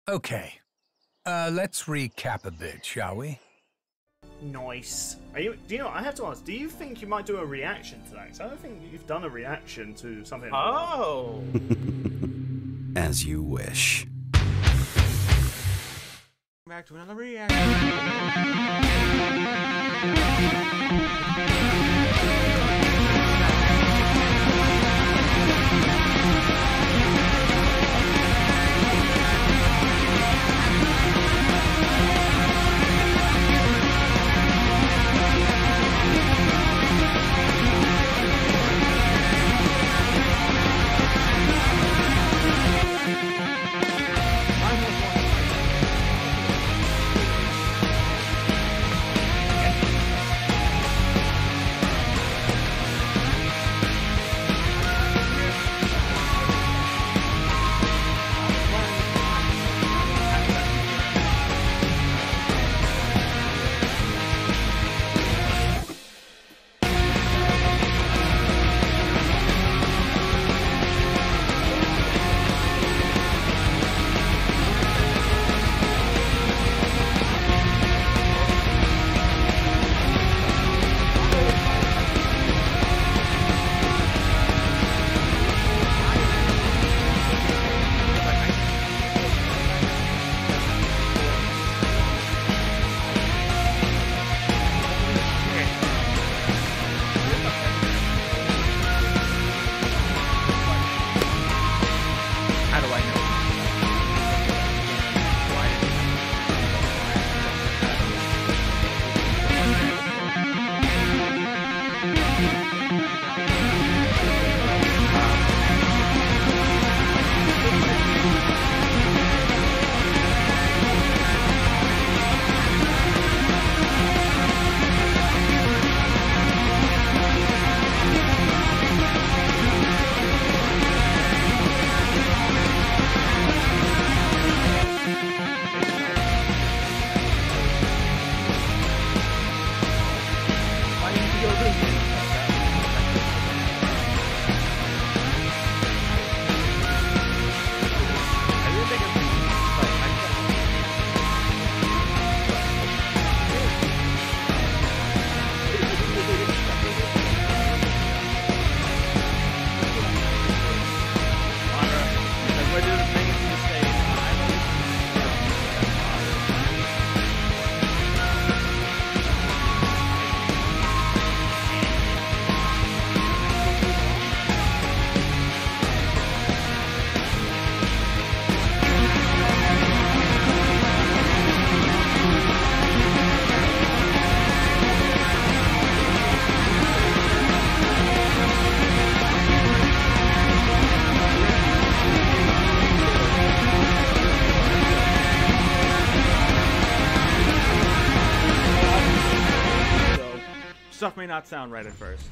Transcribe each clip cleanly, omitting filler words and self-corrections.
Okay. Let's recap a bit, shall we? Nice. Do you know? I have to ask. Do you think you might do a reaction to that? 'Cause I don't think you've done a reaction to something. Oh. As you wish. Back to another reaction. Stuff may not sound right at first.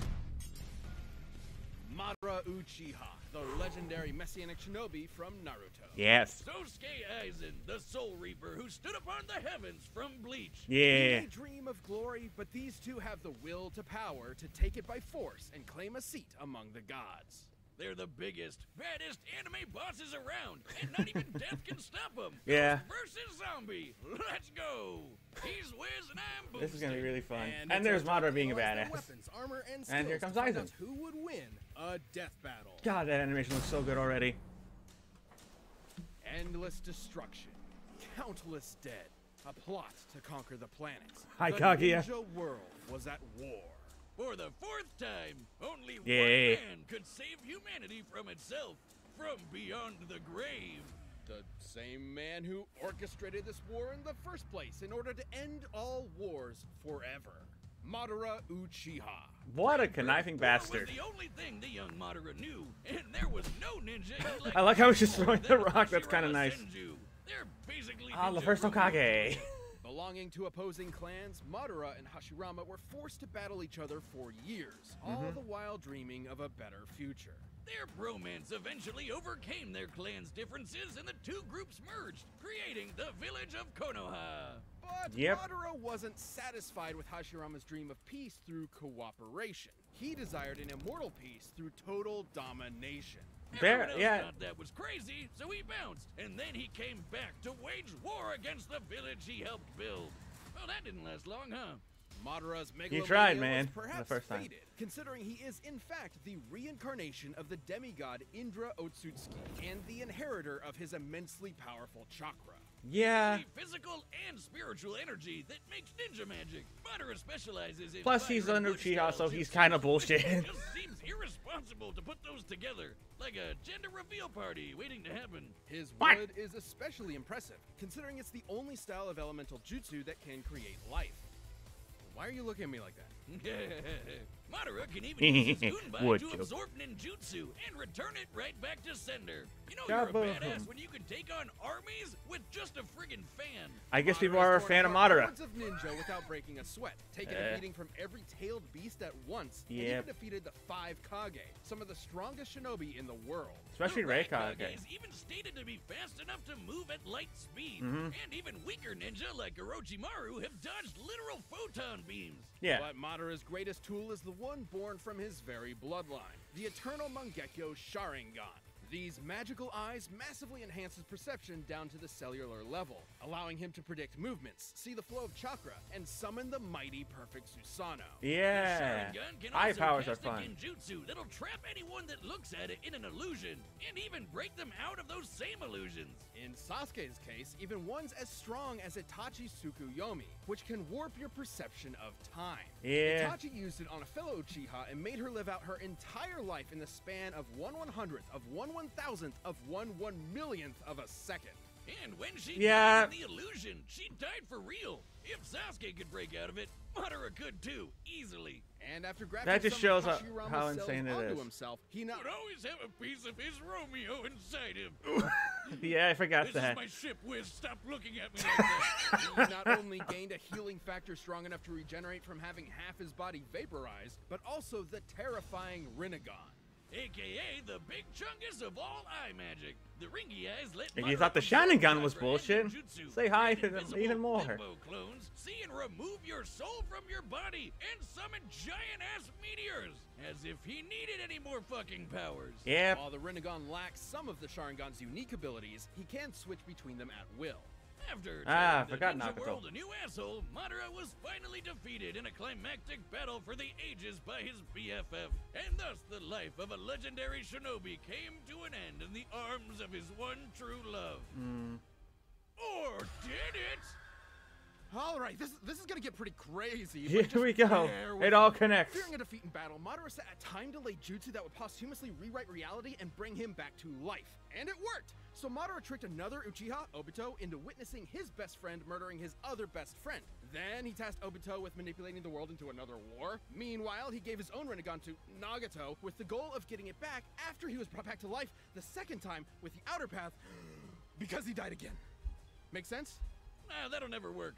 Madara Uchiha, the legendary messianic shinobi from Naruto. Yes. Sosuke Aizen, the Soul Reaper who stood upon the heavens from Bleach. Yeah. You may dream of glory, but these two have the will to power to take it by force and claim a seat among the gods. They're the biggest, baddest anime bosses around, and not even death can stop them. Yeah. Ghost versus zombie. Let's go. He's Wiz and I'm Boomstick. This is gonna be really fun. And And there's Madara being a analyze their badass. weapons, armor, and And here skills comes to find Aizen. out who would win a death battle. God, that animation looks so good already. Endless destruction, countless dead, a plot to conquer the planets. Hi, the Kaguya. ninja world was at war. For the fourth time, only Yeah. one man could save humanity from itself, from beyond the grave. The same man who orchestrated this war in the first place in order to end all wars forever. Madara Uchiha. What a conniving War was bastard. the only thing the young Madara knew, and there was no ninja he liked I like how he's just more throwing the than rock, that's Hashirama kinda nice. Senju. They're basically Ah, the ninja first robots. Hokage. Belonging to opposing clans, Madara and Hashirama were forced to battle each other for years, all the while dreaming of a better future. Their bromance eventually overcame their clan's differences and the two groups merged, creating the village of Konoha. But Yep. Madara wasn't satisfied with Hashirama's dream of peace through cooperation. He desired an immortal peace through total domination. Bear, Everyone else yeah. thought that was crazy, so he bounced, and then he came back to wage war against the village he helped build. Well, that didn't last long, huh? Madara's You megalomania tried, man, was perhaps the first time. faded, considering he is in fact the reincarnation of the demigod Indra Otsutsuki and the inheritor of his immensely powerful chakra. Yeah. The physical and spiritual energy that makes ninja magic. Madara specializes in Plus, he's fire and an bush Uchiha, style so he's jutsu. kind of bullshit. It just seems irresponsible to put those together, like a gender reveal party waiting to happen. His What? wood is especially impressive, considering it's the only style of elemental jutsu that can create life. Why are you looking at me like that? Madara can even use his Gunbai Wood to joke. absorb ninjutsu and return it right back to sender. You know Kaboom. you're a badass when you can take on armies with just a friggin' fan. I guess people Madara are a has fan of torn apart Madara. hordes of ninja without breaking a sweat, taking a beating from every tailed beast at once, and Yep. even defeated the 5 Kage, some of the strongest shinobi in the world. Especially The Rat Reikage. Kage is even stated to be fast enough to move at light speed. Mm-hmm. And even weaker ninja like Orochimaru have dodged literal photon beams. Yeah. But Madara's greatest tool is the one born from his very bloodline, the eternal Mangekyo Sharingan. These magical eyes massively enhance his perception down to the cellular level, allowing him to predict movements, see the flow of chakra, and summon the mighty perfect Susanoo. Yeah. The Sharingan can Eye also powers are cast a fun. genjutsu that'll trap anyone that looks at it in an illusion, and even break them out of those same illusions. In Sasuke's case, even ones as strong as Itachi Tsukuyomi, which can warp your perception of time. Yeah. Itachi used it on a fellow Uchiha and made her live out her entire life in the span of 1/100th of 1/1000th of 1/1,000,000th of a second. And when she Yeah. died in the illusion, she died for real. If Sasuke could break out of it, Madara could too, easily. And after grafting That just some shows of how Hashirama's cells insane it onto is. himself, he not Would always have a piece of his Romeo inside him. Yeah, I forgot This is that. my ship, Wiz. Stop looking at me like that. he not only gained a healing factor strong enough to regenerate from having half his body vaporized, but also the terrifying Rinnegan. AKA the big chungus of all eye magic. The ringy eyes let If you Madara thought the absorb Sharingan was chakra and bullshit, ninjutsu, say hi create to them invisible even more. limbo clones, see and remove your soul from your body, and summon giant-ass meteors. As if he needed any more fucking powers. Yep. While the Rinnegan lacks some of the Sharingan's unique abilities, he can switch between them at will. After Ah, turning forgot the ninja Nagato. world a new asshole, Madara was finally defeated in a climactic battle for the ages by his BFF, and thus the life of a legendary shinobi came to an end in the arms of his one true love. Or did it? All right, this is gonna get pretty crazy. but Here just we go. bear with It all me. connects. Fearing a defeat in battle, Madara set a time-delayed jutsu that would posthumously rewrite reality and bring him back to life. And it worked! So Madara tricked another Uchiha, Obito, into witnessing his best friend murdering his other best friend. Then he tasked Obito with manipulating the world into another war. Meanwhile, he gave his own Rinnegan to Nagato with the goal of getting it back after he was brought back to life the second time with the outer path because he died again. Make sense? Nah, that'll never work.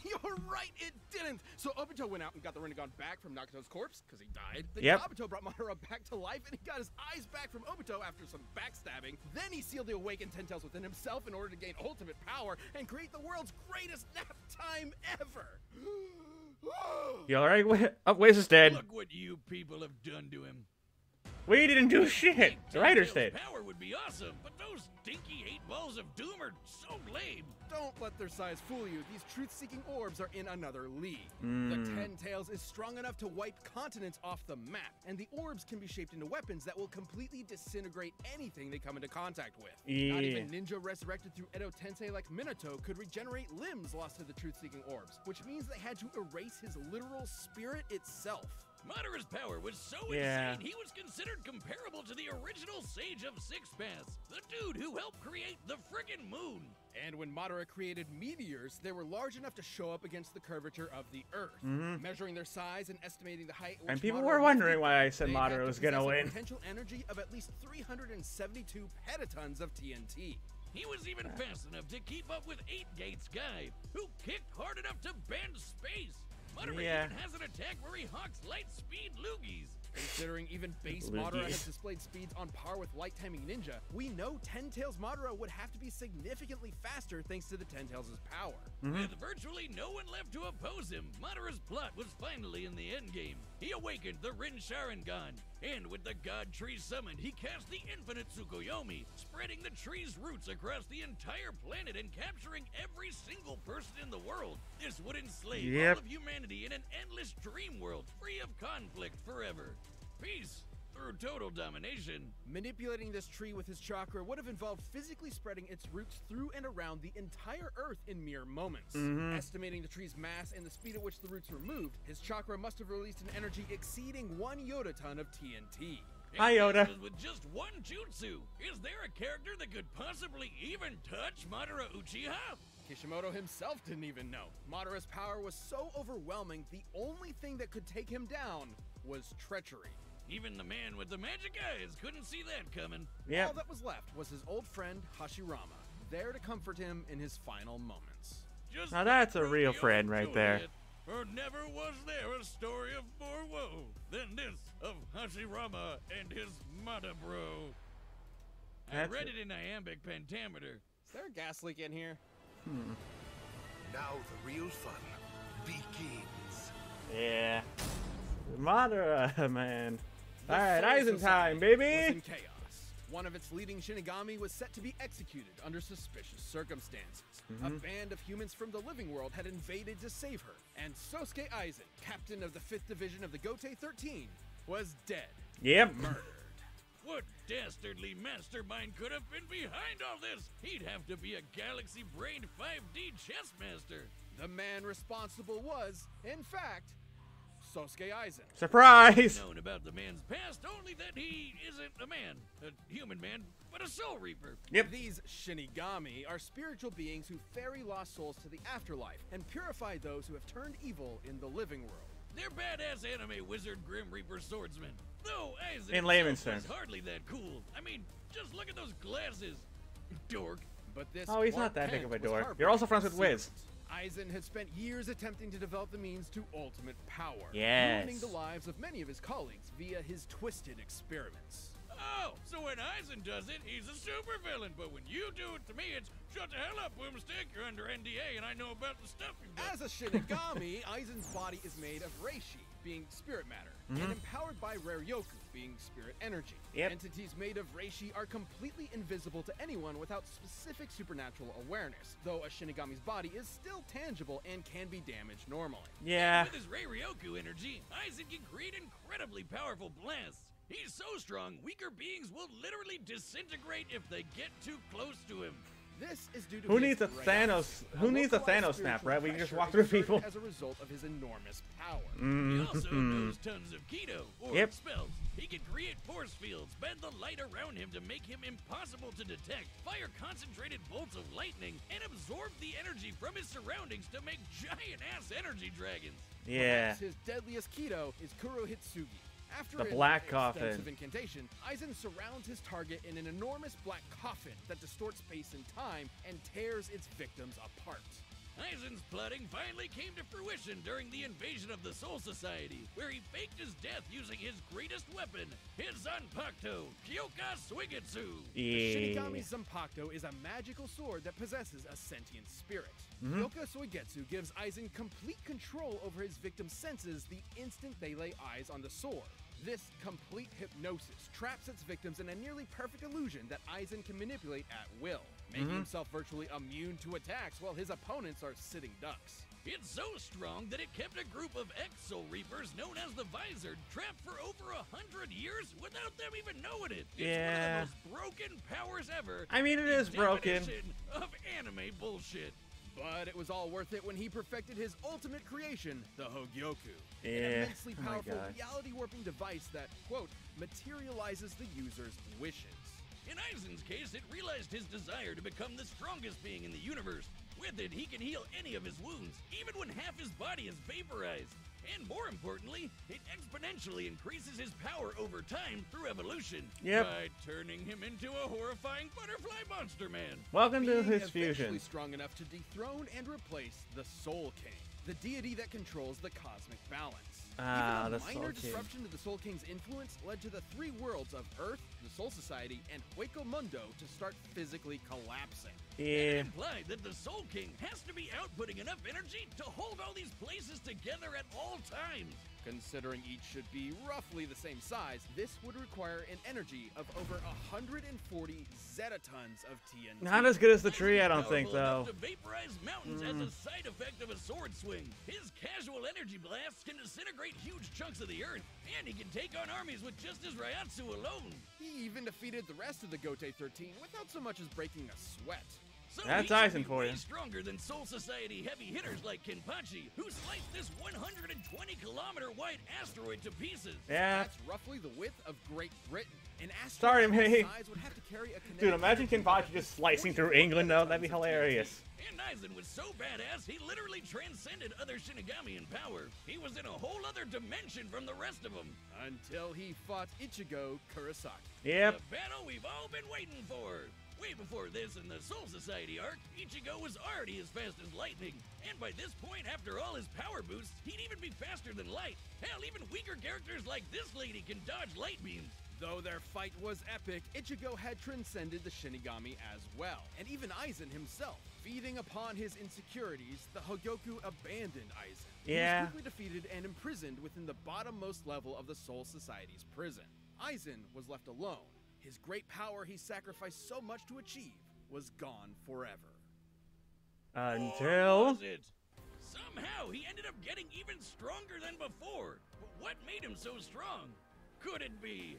You're right, it didn't! So Obito went out and got the Rinnegan back from Nagato's corpse, because he died. Then Yep. Obito brought Madara back to life, and he got his eyes back from Obito after some backstabbing. Then he sealed the awakened Ten Tails within himself in order to gain ultimate power and create the world's greatest nap time ever! You alright? Oh, Wiz is dead. Look what you people have done to him. We didn't do shit. Big The writers Ten did. Tails' power would be awesome, but those stinky 8 balls of doom are so lame. Don't let their size fool you. These truth-seeking orbs are in another league. The Ten Tails is strong enough to wipe continents off the map, and the orbs can be shaped into weapons that will completely disintegrate anything they come into contact with. Yeah. Not even ninja resurrected through Edo Tensei like Minato could regenerate limbs lost to the truth-seeking orbs, which means they had to erase his literal spirit itself. Madara's power was so Yeah. insane, he was considered comparable to the original Sage of Six Paths, the dude who helped create the friggin' moon. And when Madara created meteors, they were large enough to show up against the curvature of the Earth. Measuring their size and estimating the height at And which people Madara were lifted wondering them, why I said they had Madara to was gonna possess a win. potential energy of at least 372 petatons of TNT. He was even fast enough to keep up with 8 Gates Guy, who kicked hard enough to bend space. Madara Yeah. even has an attack where he hawks light speed loogies. Considering even base Luigi. Madara has displayed speeds on par with Light Timing Ninja, we know Ten Tails Madara would have to be significantly faster thanks to the Ten Tails' power. With virtually no one left to oppose him, Madara's plot was finally in the endgame. He awakened the Rin Sharingan, And with the god tree summoned, he cast the infinite Tsukuyomi, spreading the tree's roots across the entire planet and capturing every single person in the world. This would enslave all of humanity in an endless dream world, free of conflict forever. Peace through total domination. Manipulating this tree with his chakra would have involved physically spreading its roots through and around the entire Earth in mere moments. Estimating the tree's mass and the speed at which the roots were moved, his chakra must have released an energy exceeding 1 yotaton of TNT. Hi, Yoda. With just one jutsu, is there a character that could possibly even touch Madara Uchiha? Kishimoto himself didn't even know. Madara's power was so overwhelming, the only thing that could take him down was treachery. Even the man with the magic eyes couldn't see that coming. Yeah. All that was left was his old friend Hashirama, there to comfort him in his final moments. Just Now that's a real Romeo friend right and there. Juliet. For never was there a story of more woe than this of Hashirama and his Mata Bro. I read it in iambic pentameter. Is there a gas leak in here? Now the real fun begins. Yeah. Madara, man. The Alright, Soul Aizen Society time, was baby! in chaos. One of its leading Shinigami was set to be executed under suspicious circumstances. A band of humans from the living world had invaded to save her, and Sosuke Aizen, captain of the 5th Division of the Gotei 13, was dead. Yep. Murdered. What dastardly mastermind could have been behind all this? He'd have to be a galaxy-brained 5D chess master. The man responsible was, in fact, Sosuke Aizen. Surprise! Known about the man's past only that he isn't a man, a human man, but a soul reaper. Yep. These Shinigami are spiritual beings who ferry lost souls to the afterlife and purify those who have turned evil in the living world. They're badass anime wizard Grim Reaper swordsmen. Though Aizen In layman's himself was terms. hardly that cool. I mean, just look at those glasses. Dork. But this Oh, he's not Clark that big Kent of a was dork. harboring You're also friends with secret. Wiz. Aizen had spent years attempting to develop the means to ultimate power, Yes. ruining the lives of many of his colleagues via his twisted experiments. Oh, so when Aizen does it, he's a supervillain. But when you do it to me, it's shut the hell up, Boomstick. You're under NDA, and I know about the stuff you've done. As a Shinigami, Aizen's body is made of reishi, being spirit matter, and empowered by Raryoku, being spirit energy. Yep. Entities made of reishi are completely invisible to anyone without specific supernatural awareness, though a Shinigami's body is still tangible and can be damaged normally. Yeah. With his Raryoku energy, Aizen can create incredibly powerful blasts. He's so strong, weaker beings will literally disintegrate if they get too close to him. This is due to Who his needs a Rayaku, Thanos? Who needs a localized Thanos snap, spiritual right? We can just pressure walk through exerted people. as a result of his enormous power. He also knows tons of Keto, or Yep. spells. He can create force fields, bend the light around him to make him impossible to detect, fire concentrated bolts of lightning, and absorb the energy from his surroundings to make giant-ass energy dragons. Yeah. Perhaps his deadliest Keto is Kurohitsugi. After The an black coffin. extensive incantation, Aizen surrounds his target in an enormous black coffin that distorts space and time and tears its victims apart. Aizen's plotting finally came to fruition during the invasion of the Soul Society, where he faked his death using his greatest weapon, his Zanpakuto, Kyoka Suigetsu. The Yeah. Shinigami Zanpakuto is a magical sword that possesses a sentient spirit. Kyoka Suigetsu gives Aizen complete control over his victim's senses the instant they lay eyes on the sword. This complete hypnosis traps its victims in a nearly perfect illusion that Aizen can manipulate at will, making himself virtually immune to attacks while his opponents are sitting ducks. It's so strong that it kept a group of ex-Soul Reapers known as the Visored trapped for over 100 years without them even knowing it. It's Yeah. one of the most broken powers ever. I mean, it is The broken. definition of anime bullshit. But it was all worth it when he perfected his ultimate creation, the Hogyoku. Yeah. An immensely Oh my powerful God. reality-warping device that, quote, materializes the user's wishes. In Aizen's case, it realized his desire to become the strongest being in the universe. With it, he can heal any of his wounds, even when half his body is vaporized. And more importantly, it exponentially increases his power over time through evolution. Yep. By turning him into a horrifying butterfly monster man. Welcome to Being his eventually fusion. strong enough to dethrone and replace the Soul King. the deity that controls the cosmic balance. Ah, Even the a Soul minor King. disruption to the Soul King's influence led to the three worlds of Earth, the Soul Society, and Hueco Mundo to start physically collapsing. Yeah. It implied that the Soul King has to be outputting enough energy to hold all these places together at all times. Considering each should be roughly the same size, this would require an energy of over 140 zetatons of TNT. Not as good as the Aizen tree, is I don't think, powerful though. enough to vaporize mountains as a side effect of a sword swing. His casual energy blasts can disintegrate huge chunks of the earth, and he can take on armies with just his Ryatsu alone. He even defeated the rest of the Gote 13 without so much as breaking a sweat. So That's he should Aizen be for way you. stronger than Soul Society heavy hitters like Kenpachi, who sliced this 120-kilometer wide asteroid to pieces. Yeah. That's roughly the width of Great Britain. An Sorry, asteroid me. that size would have to carry a kinetic Dude, imagine energy Kenpachi of just slicing 40 through England, though. That'd be zetatons of hilarious. And Aizen was so badass, he literally transcended other Shinigami in power. He was in a whole other dimension from the rest of them. TNT. Until he fought Ichigo Kurosaki. Yep. The battle we've all been waiting for. Way before this in the Soul Society arc, Ichigo was already as fast as lightning. And by this point, after all his power boosts, he'd even be faster than light. Hell, even weaker characters like this lady can dodge light beams. Though their fight was epic, Ichigo had transcended the Shinigami as well, and even Aizen himself. Feeding upon his insecurities, the Hogyoku abandoned Aizen. Yeah. He was quickly defeated and imprisoned within the bottommost level of the Soul Society's prison. Aizen was left alone. His great power he sacrificed so much to achieve was gone forever. Or Until... was it? Somehow he ended up getting even stronger than before. What made him so strong? Could it be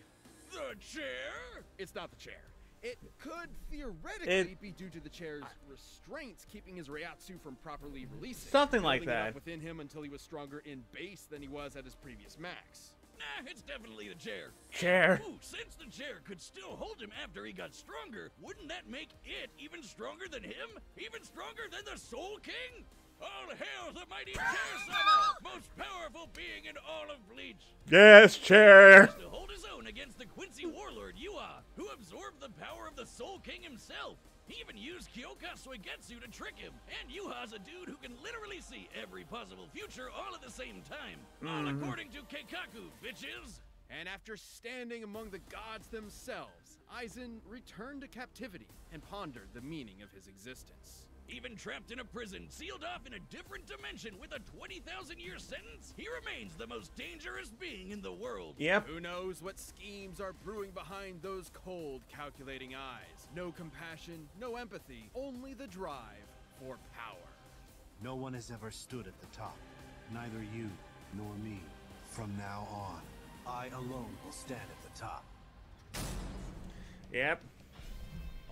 the chair? It's not the chair. It could theoretically be due to the chair's restraints keeping his Ryatsu from properly releasing. Something like building it up that. within him until he was stronger in base than he was at his previous max. Nah, it's definitely the chair. Chair. Ooh, since the chair could still hold him after he got stronger, wouldn't that make it even stronger than him? Even stronger than the Soul King? All hail the mighty Chair Sama, most powerful being in all of Bleach. Yes, chair. To hold his own against the Quincy warlord Yuha, who absorbed the power of the Soul King himself. He even used Kyoka Suigetsu to trick him, and Yuha's a dude who can literally see every possible future all at the same time. All according to Keikaku, bitches! And after standing among the gods themselves, Aizen returned to captivity and pondered the meaning of his existence. Even trapped in a prison, sealed off in a different dimension with a 20,000-year sentence, he remains the most dangerous being in the world. Yep. Who knows what schemes are brewing behind those cold, calculating eyes? No compassion, no empathy, only the drive for power. No one has ever stood at the top. Neither you nor me. From now on, I alone will stand at the top. Yep.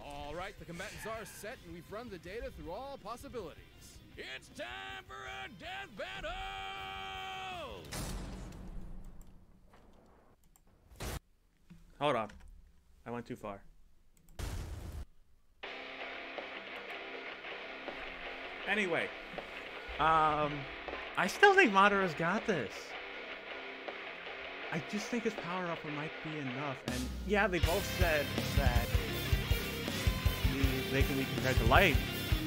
All right, the combatants are set, and we've run the data through all possibilities. It's time for a death battle! Hold on. I went too far. Anyway. I still think Madara's got this. I just think his power-up might be enough. And yeah, they both said that they can be compared to light,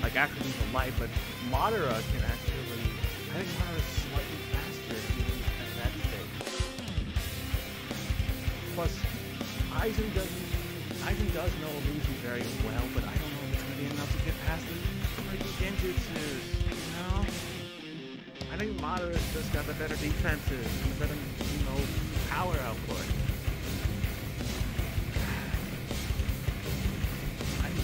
like acronyms of light, but Madara can actually, I think Madara's slightly faster even at that stage. Plus, Aizen does know illusion very well, but I don't know if it's going to be enough to get past the freaking genjutsus, you know? I think Madara's just got the better defenses and the better, power output.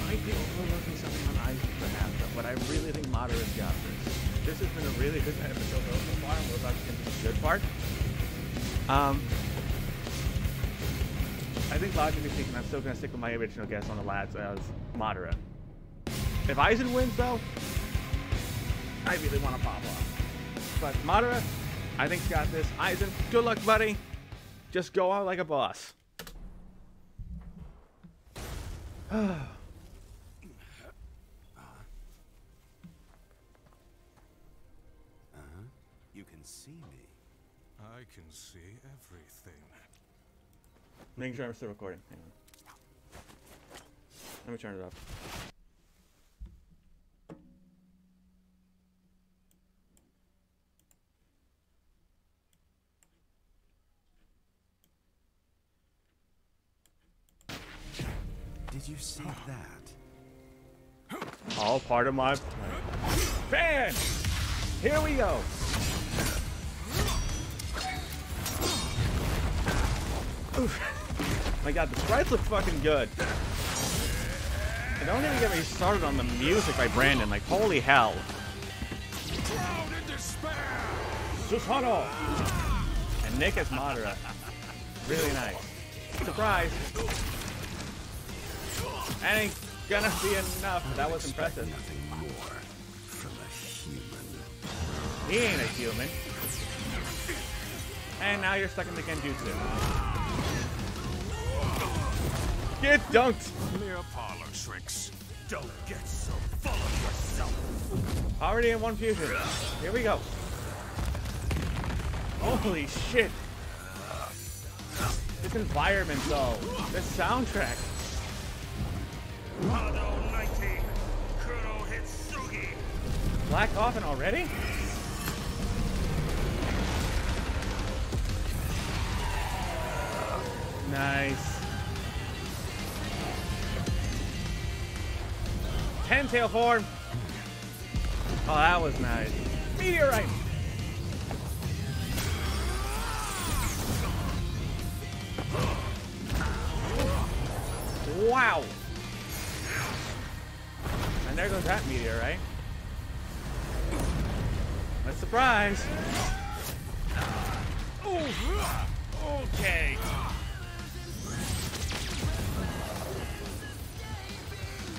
Might be overlooking something on Aizen perhaps, but I really think Madara's got this. This has been a really good episode so far, and we're about to get to the good part. I think logically speaking, I'm still going to stick with my original guess on the lads as Madara. If Aizen wins though, I really want to pop off. But Madara, I think he's got this. Aizen, good luck buddy. Just go out like a boss. You can see me. I can see everything. Making sure I'm still recording. Hang on. Let me turn it off. Did you see that? All part of my plan. Fan! Here we go! Oof. My god, the sprites look fucking good. And don't even get me started on the music by Brandon. Like, holy hell. Drowned in despair! Susanoo! And Nick as Madara. Really nice. Surprise! That ain't gonna be enough. That was impressive. Nothing more from a human. He ain't a human. And now you're stuck in the Genjutsu. Get dunked! Mere parlor tricks. Don't get so full of yourself. Already in one fusion. Here we go. Holy shit. This environment though. This soundtrack. Hado 19. Kuro Hitsugi. Black Coffin already? Nice. 10-tail form. Oh, that was nice. Meteorite. Wow. And there goes that meteorite. What a surprise. Ooh. Okay.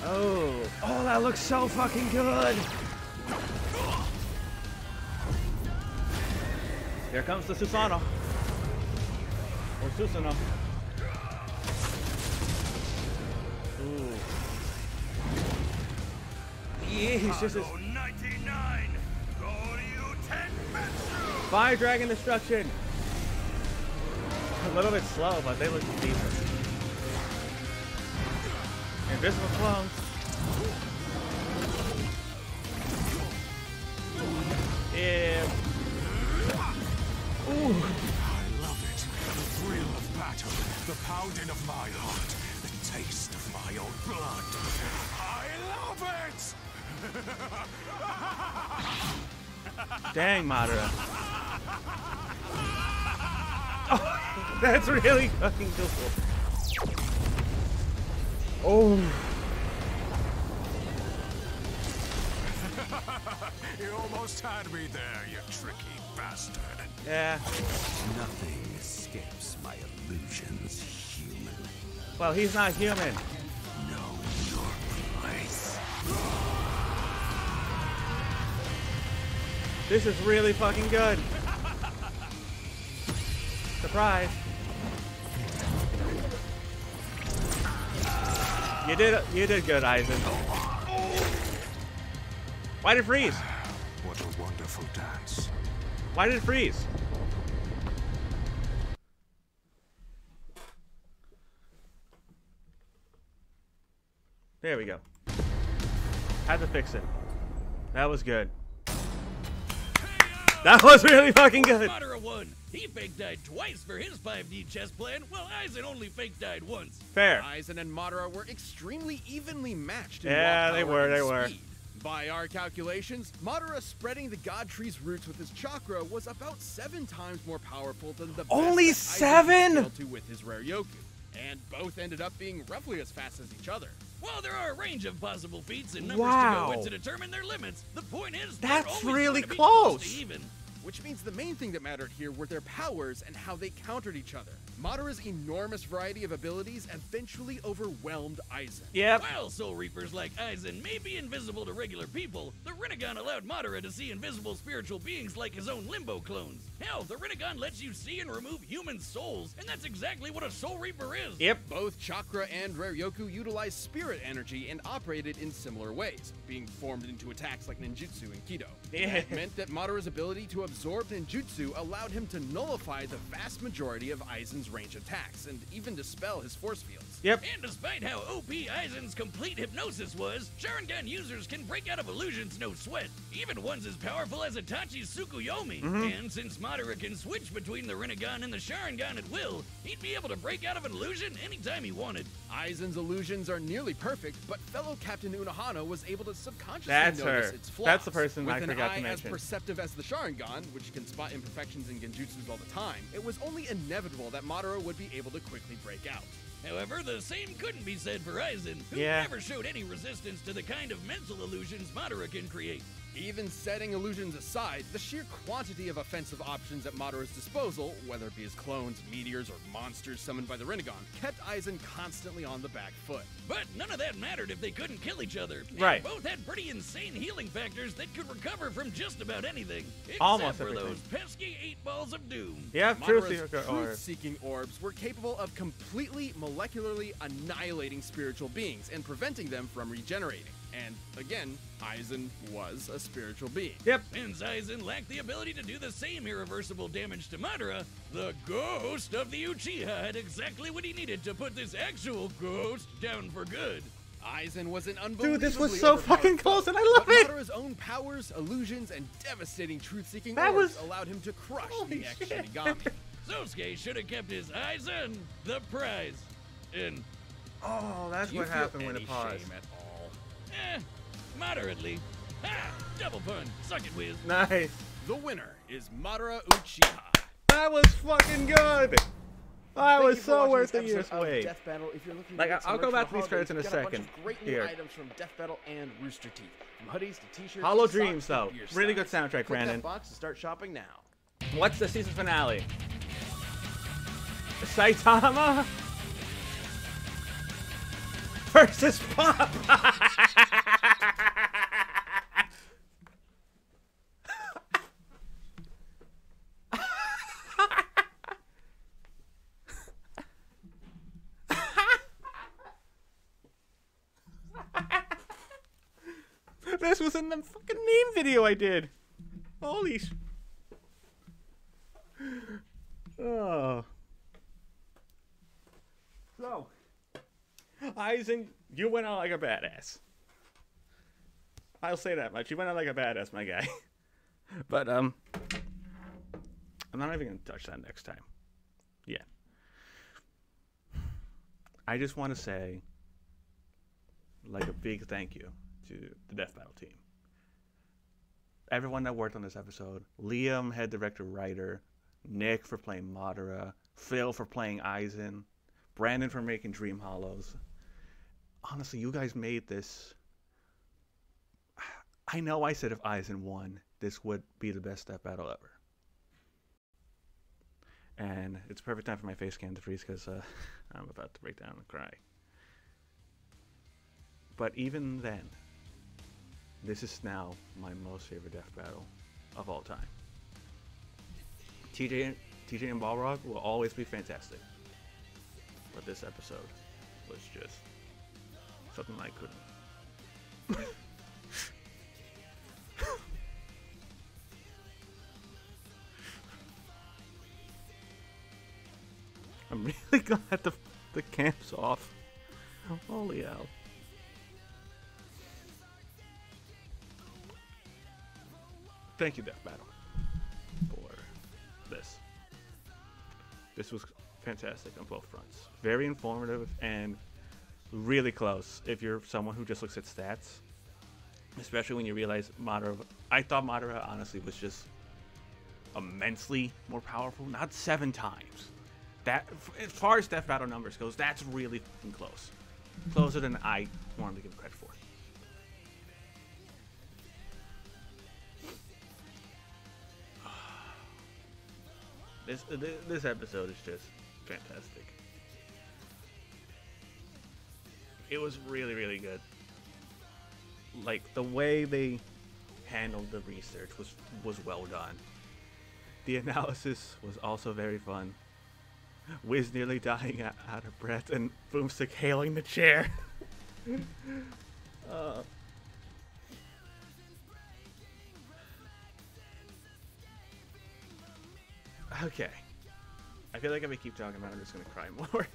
Oh, that looks so fucking good. Here comes the Susanoo. Or Susanoo. Ooh. Yeah, he's just as... 99. Goryu Tenmetsu. Fire Dragon Destruction. A little bit slow, but they look decent. Invisible clones. Yeah. Ooh. I love it. The thrill of battle, the pounding of my heart, the taste of my own blood. I love it! Dang, Madara. Oh, that's really fucking cool. Oh. You almost had me there, you tricky bastard. Yeah. Nothing escapes my illusions, human. Well, he's not human. Know your place. This is really fucking good. Surprise. You did good, Aizen. Why did it freeze? What a wonderful dance. Why did it freeze? There we go. Had to fix it. That was good. That was really fucking good. Madara won. He fake died twice for his 5D chess plan, while Aizen only fake died once. Fair. Aizen and Madara were extremely evenly matched in Yeah, raw they power were, and they were. speed. By our calculations, Madara spreading the God Tree's roots with his chakra was about 7 times more powerful than the Only best that Aizen 7? could scale to with his rare Yoku. And both ended up being roughly as fast as each other. While there are a range of possible feats and numbers Wow. to go with to determine their limits, the point is That's they're always really going to be close. to even. Which means the main thing that mattered here were their powers and how they countered each other. Madara's enormous variety of abilities eventually overwhelmed Aizen. Yep. While Soul Reapers like Aizen may be invisible to regular people, the Rinnegan allowed Madara to see invisible spiritual beings like his own Limbo clones. Hell, the Rinnegan lets you see and remove human souls, and that's exactly what a Soul Reaper is. Yep. Both chakra and rare Yoku utilized spirit energy and operated in similar ways, being formed into attacks like ninjutsu and kido. Yeah. That meant that Madara's ability to absorb ninjutsu allowed him to nullify the vast majority of Aizen's range attacks and even dispel his force fields. Yep. And despite how OP Aizen's complete hypnosis was, Sharingan users can break out of illusions no sweat, even ones as powerful as Itachi's Tsukuyomi. And since Madara can switch between the Rinnegan and the Sharingan at will, he'd be able to break out of an illusion anytime he wanted. Aizen's illusions are nearly perfect, but fellow Captain Unohana was able to subconsciously That's notice her. its flaws. That's the person With I an forgot eye to mention. as perceptive as the Sharingan, which can spot imperfections in genjutsus all the time, it was only inevitable that Madara would be able to quickly break out. However, the same couldn't be said for Aizen, who never showed any resistance to the kind of mental illusions Madara can create. Even setting illusions aside, the sheer quantity of offensive options at Madara's disposal, whether it be his clones, meteors, or monsters summoned by the Rinnegan, kept Aizen constantly on the back foot. But none of that mattered if they couldn't kill each other. Right. They both had pretty insane healing factors that could recover from just about anything. Except Almost for everything. those pesky 8 balls of doom. Yeah, Madara's truth-seeking orbs. truth-seeking orbs were capable of completely molecularly annihilating spiritual beings and preventing them from regenerating. And again, Aizen was a spiritual being. Yep. Since Aizen lacked the ability to do the same irreversible damage to Madara, the ghost of the Uchiha had exactly what he needed to put this actual ghost down for good. Aizen was an unbelievably Dude, this was so overpowered fucking foe, close, and I love but it. Madara's own powers, illusions, and devastating truth-seeking That orbs was- allowed him to crush Holy the shit. ex-Shinigami. Sosuke should have kept his Aizen the prize. And, Oh, that's Do you what feel happened when any it paused. shame at all? moderately. Ha! Double pun. Suck it, Wiz. Nice. The winner is Madara Uchiha. That was fucking good. That was so worth the the year's wait. Death Battle. If you're looking Like, to get I'll some go merch back for to these the credits in a holidays, we've got second. bunch of great Here. new items from Death Battle and Rooster Teeth. From hoodies to t-shirts. Hollow to socks Dreams, to though. beer Really steins. good soundtrack, Click Brandon. that box to start shopping now. What's the season finale? Saitama versus Pop. This was in the fucking meme video I did. Holy sh... Oh. So, Aizen, you went out like a badass. I'll say that much. You went out like a badass, my guy. But, I'm not even going to touch that next time. Yeah. I just want to say, like, a big thank you to the Death Battle team. Everyone that worked on this episode. Liam, head director, writer. Nick for playing Madara. Phil for playing Aizen. Brandon for making Dream Hollows. Honestly, you guys made this. I know I said if Aizen won, this would be the best Death Battle ever. And it's a perfect time for my face cam to freeze because I'm about to break down and cry. But even then, this is now my most favorite Death Battle of all time. TJ and Balrog will always be fantastic. But this episode was just something I couldn't. I'm really glad the camp's off. Holy hell. Thank you, Death Battle, for this. This was fantastic on both fronts. Very informative and really close if you're someone who just looks at stats. Especially when you realize Madara... I thought Madara, honestly, was just immensely more powerful. Not 7 times. That, as far as Death Battle numbers goes, that's really fucking close. Closer than I wanted to give credit for. This episode is just fantastic. It was really, really good. Like, the way they handled the research was well done. The analysis was also very fun. Wiz nearly dying out of breath and Boomstick hailing the chair. Okay. I feel like if I keep talking about it, I'm just going to cry more.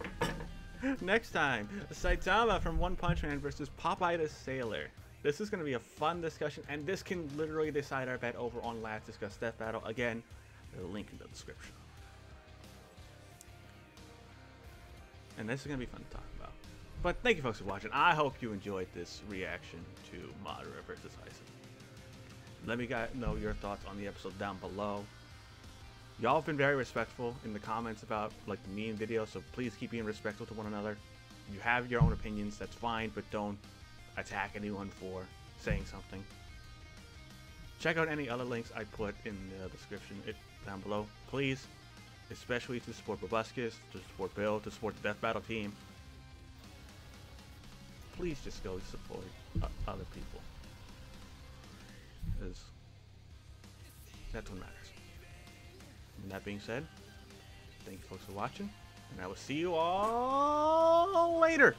Next time, Saitama from One Punch Man versus Popeye the Sailor. This is going to be a fun discussion, and this can literally decide our bet over on Lads Discuss Death Battle. Again, the link in the description. And this is going to be fun to talk about. But thank you folks for watching. I hope you enjoyed this reaction to Madara versus Aizen. Let me know your thoughts on the episode down below. Y'all have been very respectful in the comments about like the meme video, so please keep being respectful to one another. You have your own opinions, that's fine, but don't attack anyone for saying something. Check out any other links I put in the description down below, please, especially to support Brobuscast, to support Bill, to support the Death Battle team. Please just go support other people, because that's what matters. And that being said, thank you folks for watching, and I will see you all later.